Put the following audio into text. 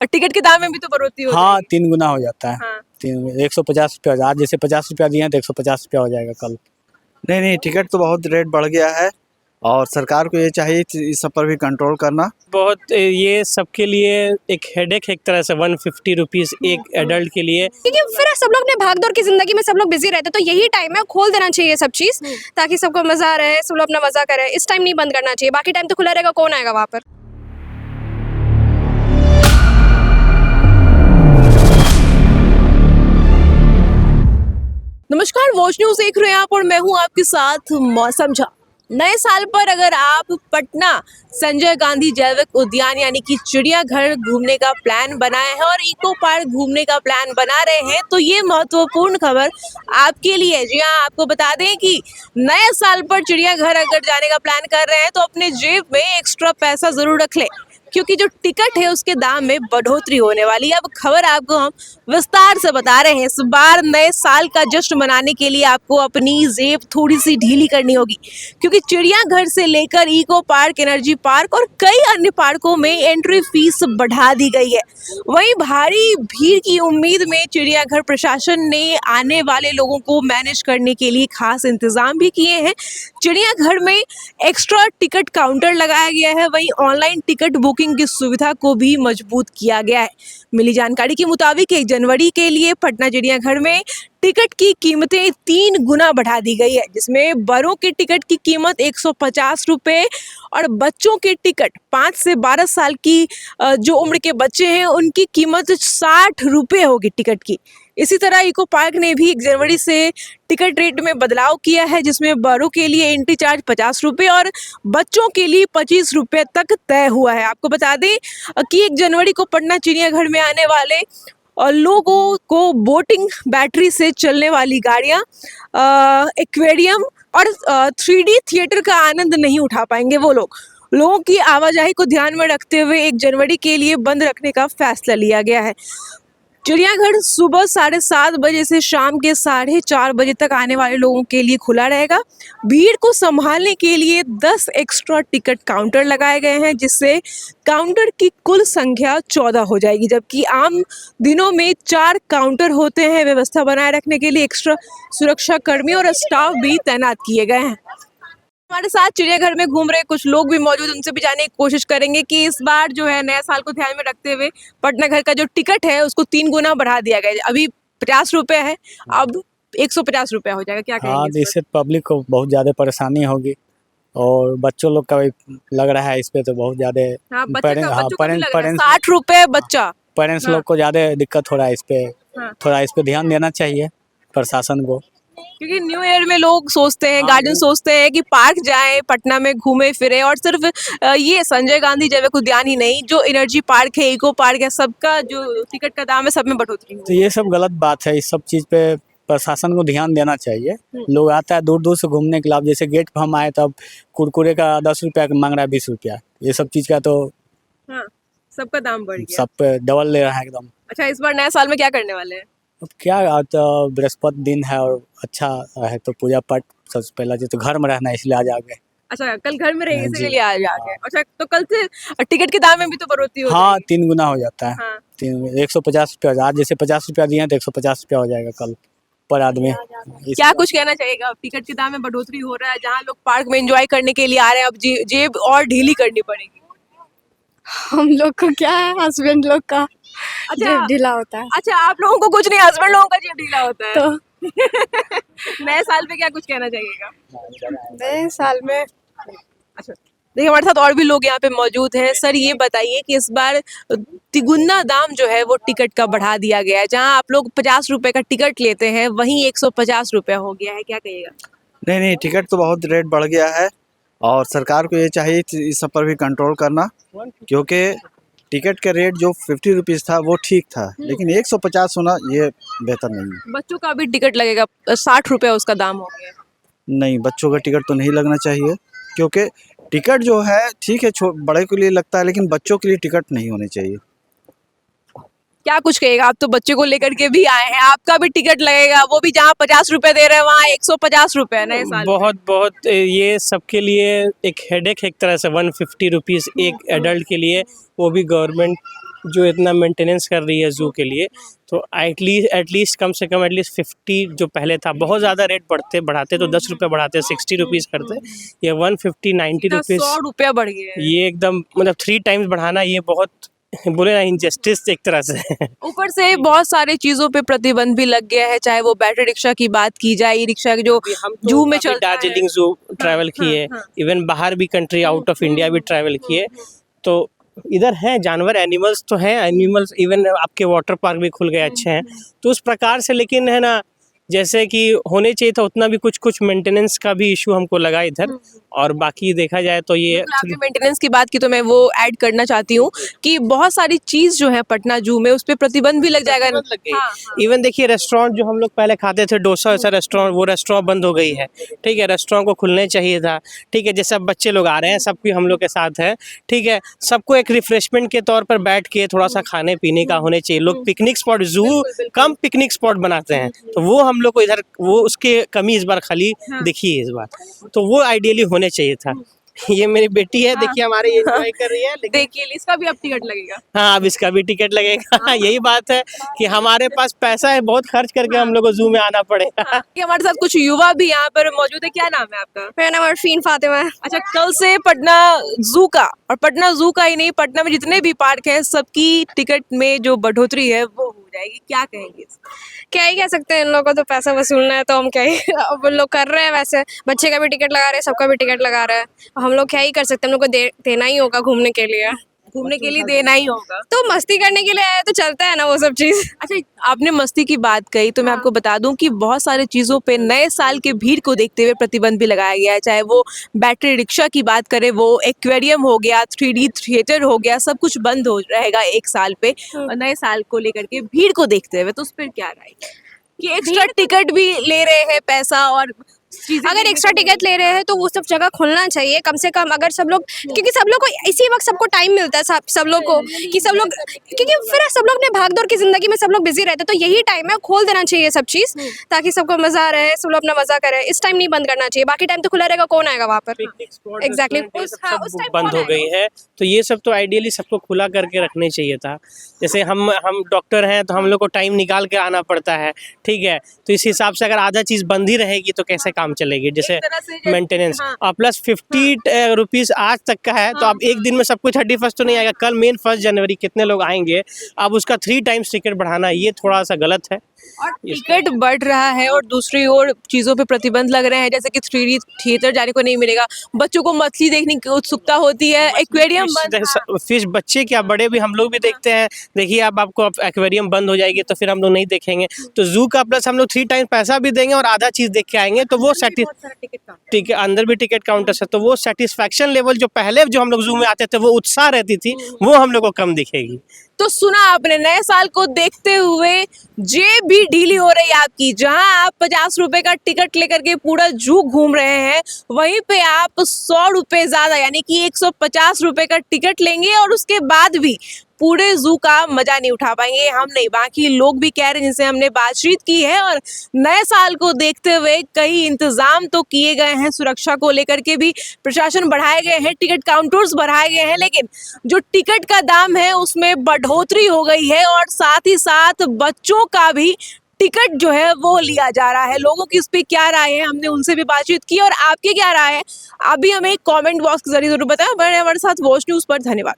और टिकट के दाम में भी तो बढ़ोतरी हो हाँ, जाएगी। 3 गुना हो जाता है। हाँ। 150 रुपया, आज जैसे 50 रुपया दिए हैं तो 150 रुपया हो जाएगा कल। नहीं, टिकट तो बहुत रेट बढ़ गया है और सरकार को ये चाहिए कि इस सब पर भी कंट्रोल करना। बहुत ये सबके लिए एक हेडेक है एक तरह से 150 रुपीज़ एक एडल्ट के लिए। क्योंकि फिर सब लोग अपने भागदौड़ की जिंदगी में सब लोग बिजी रहते हैं, तो यही टाइम है, खोल देना चाहिए सब चीज ताकि सबको मजा रहे, सब लोग अपना मजा करें। इस टाइम नहीं बंद करना चाहिए, बाकी टाइम तो खुला रहेगा, कौन आएगा वहाँ पर। नमस्कार, वॉच न्यूज देख रहे हैं आप और मैं हूं आपके साथ मौसम झा। नए साल पर अगर आप पटना संजय गांधी जैविक उद्यान यानी कि चिड़ियाघर घूमने का प्लान बनाए हैं और इको पार्क घूमने का प्लान बना रहे हैं तो ये महत्वपूर्ण खबर आपके लिए है। जी हाँ, आपको बता दें कि नए साल पर चिड़ियाघर अगर जाने का प्लान कर रहे हैं तो अपने जेब में एक्स्ट्रा पैसा जरूर रख लें, क्योंकि जो टिकट है उसके दाम में बढ़ोतरी होने वाली है। अब खबर आपको हम विस्तार से बता रहे हैं। इस बार नए साल का जश्न मनाने के लिए आपको अपनी जेब थोड़ी सी ढीली करनी होगी, क्योंकि चिड़ियाघर से लेकर इको पार्क, एनर्जी पार्क और कई अन्य पार्कों में एंट्री फीस बढ़ा दी गई है। वहीं भारी भीड़ की उम्मीद में चिड़ियाघर प्रशासन ने आने वाले लोगों को मैनेज करने के लिए खास इंतजाम भी किए हैं। चिड़ियाघर में एक्स्ट्रा टिकट काउंटर लगाया गया है, वहीं ऑनलाइन टिकट बुकिंग की सुविधा को भी मजबूत किया गया है। मिली जानकारी के मुताबिक 1 जनवरी के लिए पटना चिड़ियाघर में टिकट की कीमतें 3 गुना बढ़ा दी गई है, जिसमें बड़ों के टिकट की कीमत 150 रुपये और बच्चों के टिकट 5 से 12 साल की जो उम्र के बच्चे हैं उनकी कीमत 60 रुपये होगी टिकट की। इसी तरह इको पार्क ने भी 1 जनवरी से टिकट रेट में बदलाव किया है, जिसमें बड़ों के लिए एंट्री चार्ज 50 रुपये और बच्चों के लिए 25 रुपये तक तय हुआ है। आपको बता दें कि 1 जनवरी को पटना चिड़ियाघर में आने वाले और लोगों को बोटिंग, बैटरी से चलने वाली गाड़ियाँ, एक्वेरियम और 3D थिएटर का आनंद नहीं उठा पाएंगे। वो लोगों की आवाजाही को ध्यान में रखते हुए 1 जनवरी के लिए बंद रखने का फैसला लिया गया है। चिड़ियाघर सुबह 7:30 बजे से शाम के 4:30 बजे तक आने वाले लोगों के लिए खुला रहेगा। भीड़ को संभालने के लिए 10 एक्स्ट्रा टिकट काउंटर लगाए गए हैं, जिससे काउंटर की कुल संख्या 14 हो जाएगी, जबकि आम दिनों में 4 काउंटर होते हैं। व्यवस्था बनाए रखने के लिए एक्स्ट्रा सुरक्षा कर्मी और स्टाफ भी तैनात किए गए हैं। हमारे साथ चिड़ियाघर में घूम रहे कुछ लोग भी मौजूद, उनसे भी जानने की कोशिश करेंगे कि इस बार जो है नए साल को ध्यान में रखते हुए पटना घर का जो टिकट है उसको 3 गुना बढ़ा दिया गया है। अभी 50 रुपये है, अब 150 रुपया हो जाएगा। क्या हाँ, कहेंगे इस इससे पब्लिक को बहुत ज़्यादा परेशानी होगी और बच्चों लोग का भी लग रहा है इस पे तो बहुत ज़्यादा। पर? हाँ, बच्चों का भी लग रहा है। पेरेंट्स 60 रुपये बच्चा। पेरेंट्स हाँ। लोग को ज़्यादा दिक्कत हो रहा है इस पे। हाँ। थोड़ा इस पे ध्यान देना चाहिए प्रशासन को, क्योंकि न्यू ईयर में लोग सोचते हैं, गार्जियन सोचते हैं कि पार्क जाएं, पटना में घूमे फिरे, और सिर्फ ये संजय गांधी जैविक उद्यान ही नहीं, जो एनर्जी पार्क है, इको पार्क है, सबका जो टिकट का दाम है सब में बढ़ोतरी तो हुई। ये सब गलत बात है। इस सब चीज़ पे प्रशासन को ध्यान देना चाहिए। लोग आता है दूर दूर से घूमने के लिए, अब जैसे गेट पर हम आए तब कुरकुरे का 10 रुपया मांग रहा है, 20 रुपया। ये सब चीज़ का तो हाँ, सबका दाम बढ़ गया। सब पे डबल ले रहा है एकदम। अच्छा, इस बार नए साल में क्या करने वाले हैं? अब क्या, आज तो बृहस्पति दिन है और अच्छा है तो पूजा पाठ सबसे पहला जो तो घर में रहना है, इसलिए आज आ गए। अच्छा, कल घर में रहेंगे, हाँ जी। इसीलिए आज आ गए। अच्छा, तो कल से टिकट के दाम में भी तो बढ़ोतरी हो हाँ, जाएगी। 3 गुना हो जाता है। हाँ। 150 रुपया, आज जैसे 50 रुपया दिए हैं तो 150 रुपया हो जाएगा कल पर आदमी। क्या कुछ कहना चाहिएगा? टिकट के दाम में बढ़ोतरी हो रहा है, जहाँ लोग पार्क में एंजॉय करने के लिए आ रहे हैं, अब जेब और ढीली करनी पड़ेगी। हम लोग को क्या है, हस्बैंड लोग का जेब ढीला होता है अच्छा, आप लोगों को कुछ नहीं, हस्बैंड लोगों का जेब ढीला होता है। तो नए साल पे क्या कुछ कहना चाहिएगा? नए साल में अच्छा, देखिए हमारे साथ और भी लोग यहाँ पे मौजूद हैं। सर, ये बताइए कि इस बार तिगुना दाम जो है वो टिकट का बढ़ा दिया गया है। जहाँ आप लोग 50 रुपए का टिकट लेते हैं, वहीं 150 रुपया हो गया है। क्या कहिएगा? नहीं, टिकट तो बहुत रेट बढ़ गया है और सरकार को ये चाहिए कि इस सब पर भी कंट्रोल करना, क्योंकि टिकट का रेट जो 50 रुपीज़ था वो ठीक था, लेकिन 150 होना ये बेहतर नहीं है। बच्चों का भी टिकट लगेगा, 60 रुपया उसका दाम हो गया। नहीं, बच्चों का टिकट तो नहीं लगना चाहिए, क्योंकि टिकट जो है ठीक है बड़े के लिए लगता है, लेकिन बच्चों के लिए टिकट नहीं होने चाहिए। क्या कुछ कहेगा? आप तो बच्चे को लेकर के भी आए हैं, आपका भी टिकट लगेगा, वो भी जहाँ 50 रुपए दे रहे हैं वहाँ 150 रुपए नए साल में। बहुत ये सबके लिए एक हेडेक है एक तरह से 150 रुपीज़ एक एडल्ट के लिए, वो भी गवर्नमेंट जो इतना मेंटेनेंस कर रही है जू के लिए, तो एटलीस्ट कम से कम एटलीस्ट 50 जो पहले था, बहुत ज़्यादा रेट बढ़ाते तो 10 रुपये बढ़ाते, 60 रुपीज़ करते, ये 150 90 रुपीज़, 100 रुपया बढ़ गया है। ये एकदम मतलब 3 टाइम्स बढ़ाना, ये बहुत बोले ना इंजस्टिस एक तरह से। ऊपर से बहुत सारी चीजों पे प्रतिबंध भी लग गया है, चाहे वो बैटरी रिक्शा की बात की जाए, ई रिक्शा की जो हम जू में अभी चलता है। दार्जिलिंग जू ट्रैवल किए, इवन बाहर भी कंट्री आउट ऑफ इंडिया भी ट्रैवल किए, तो इधर हैं जानवर, एनिमल्स तो हैं, एनिमल्स इवन आपके वाटर पार्क भी खुल गए अच्छे हैं, तो उस प्रकार से, लेकिन है ना जैसे कि होने चाहिए था उतना भी कुछ मेंटेनेंस का भी इशू हमको लगा इधर, और बाकी देखा जाए तो ये आपने मेंटेनेंस की बात की तो मैं वो ऐड करना चाहती हूँ कि बहुत सारी चीज जो है पटना जू में उस पे प्रतिबंध भी लग जाएगा। लग गई। इवन देखिए रेस्टोरेंट जो हम लोग पहले खाते थे डोसा वैसा रेस्टोरेंट, वो रेस्टोरेंट बंद हो गई है, ठीक है, रेस्टोरेंट को खुलने चाहिए था, ठीक है, जैसे अब बच्चे लोग आ रहे हैं सबकी हम लोग के साथ है, ठीक है, सबको एक रिफ्रेशमेंट के तौर पर बैठ के थोड़ा सा खाने पीने का होने चाहिए, लोग पिकनिक स्पॉट, जू कम पिकनिक स्पॉट बनाते हैं, तो वो हम लोग को इधर वो उसके कमी इस बार खाली दिखी है इस बार, तो वो आइडियली होने चाहिए था। ये मेरी बेटी है, देखिए हमारे एंजॉय कर रही है, लेकिन देखिए इसका भी अब टिकट लगेगा। हाँ अब इसका भी टिकट लगेगा। यही बात है कि हमारे पास पैसा है, बहुत खर्च करके हम लोग को जू में आना पड़ेगा। कि हमारे साथ कुछ युवा भी यहाँ पर मौजूद है, क्या नाम है आपका? मेरा नाम अरफीन फातिमा है। अच्छा, कल से पटना जू का, और पटना जू का ही नहीं, पटना में जितने भी पार्क हैं सबकी टिकट में जो बढ़ोतरी है वो हो जाएगी, क्या कहेंगे? क्या ही कह सकते हैं, इन लोगों को तो पैसा वसूलना है, तो हम क्या ही अब लोग कर रहे हैं, वैसे बच्चे का भी टिकट लगा रहे हैं, सबका भी टिकट लगा रहे हैं, हम लोग क्या ही कर सकते हैं, हम लोग को देना ही होगा घूमने के लिए। घूमने के लिए देना ही होगा। तो मस्ती करने के लिए आए तो चलता है ना वो सब चीज़। अच्छा, आपने मस्ती की बात कही तो मैं आपको बता दूं कि बहुत सारी चीज़ों पे नए साल के भीड़ को देखते हुए प्रतिबंध भी लगाया गया है, चाहे वो बैटरी रिक्शा की बात करें, वो एक्वेरियम हो गया, 3D थिएटर हो गया, सब कुछ बंद हो रहेगा एक साल पे, और नए साल को लेकर के भीड़ को देखते हुए, तो उस पर क्या राय कि एक्स्ट्रा टिकट भी ले रहे हैं पैसा, और अगर एक्स्ट्रा टिकट ले रहे हैं तो वो सब जगह खुलना चाहिए कम से कम, अगर सब लोग, क्योंकि सब लोग को इसी वक्त सबको टाइम मिलता है, सब लोग को कि सब लोग, क्योंकि फिर सब लोग ने भागदौड़ की जिंदगी में सब लोग बिजी रहते हैं, तो यही टाइम है, खोल देना चाहिए सब चीज़ ताकि सबको मजा रहे, सब लोग अपना मजा करें। इस टाइम नहीं बंद करना चाहिए, बाकी टाइम तो खुला रहेगा, कौन आएगा वहाँ पर? एग्जैक्टली, उस टाइम बंद हो गई है, तो ये सब तो आइडियली सबको खुला करके रखने चाहिए था। जैसे हम डॉक्टर हैं तो हम लोग को टाइम निकाल के आना पड़ता है, ठीक है, तो इस हिसाब से अगर आधा चीज़ बंद ही रहेगी तो कैसे काम चलेगी, जैसे मेंटेनेंस, और प्लस 50 रुपीज़ आज तक का है, तो अब एक दिन में सब कुछ 31 तो नहीं आएगा, कल मेन 1 जनवरी कितने लोग आएंगे, अब उसका 3 टाइम्स टिकट बढ़ाना ये थोड़ा सा गलत है। और टिकट बढ़ रहा है और दूसरी ओर चीज़ों पे प्रतिबंध लग रहे हैं, जैसे कि 3D थिएटर जाने को नहीं मिलेगा, बच्चों को मछली देखने की उत्सुकता होती है, एक्वेरियम बंद। फिश बच्चे क्या बड़े भी हम लोग भी देखते हैं, देखिए अब आपको एक्वेरियम बंद हो जाएगी तो फिर हम लोग नहीं देखेंगे, तो जू का प्लस हम लोग 3 टाइम पैसा भी देंगे और आधा चीज़ देख के आएंगे, तो वो ठीक है, अंदर भी टिकट काउंटर्स है, तो वो सेटिस्फैक्शन लेवल जो पहले जो हम लोग जू में आते थे वो उत्साह रहती थी, वो हम लोग को कम दिखेगी। तो सुना आपने, नए साल को देखते हुए जेब भी ढीली हो रही है आपकी, जहां आप 50 रुपए का टिकट लेकर के पूरा जू घूम रहे हैं, वहीं पे आप 100 रुपए ज्यादा यानी कि 150 रुपए का टिकट लेंगे और उसके बाद भी पूरे जू का मजा नहीं उठा पाएंगे। हम नहीं, बाकी लोग भी कह रहे हैं जिनसे हमने बातचीत की है, और नए साल को देखते हुए कई इंतजाम तो किए गए हैं, सुरक्षा को लेकर के भी प्रशासन बढ़ाए गए हैं, टिकट काउंटर्स बढ़ाए गए हैं, लेकिन जो टिकट का दाम है उसमें बढ़ोतरी हो गई है, और साथ ही साथ बच्चों का भी टिकट जो है वो लिया जा रहा है। लोगों की इस पे क्या राय है, हमने उनसे भी बातचीत की, और आपकी क्या राय है आप भी हमें कमेंट बॉक्स के जरिए जरूर बताएं। हमारे साथ वॉच न्यूज़ पर धन्यवाद।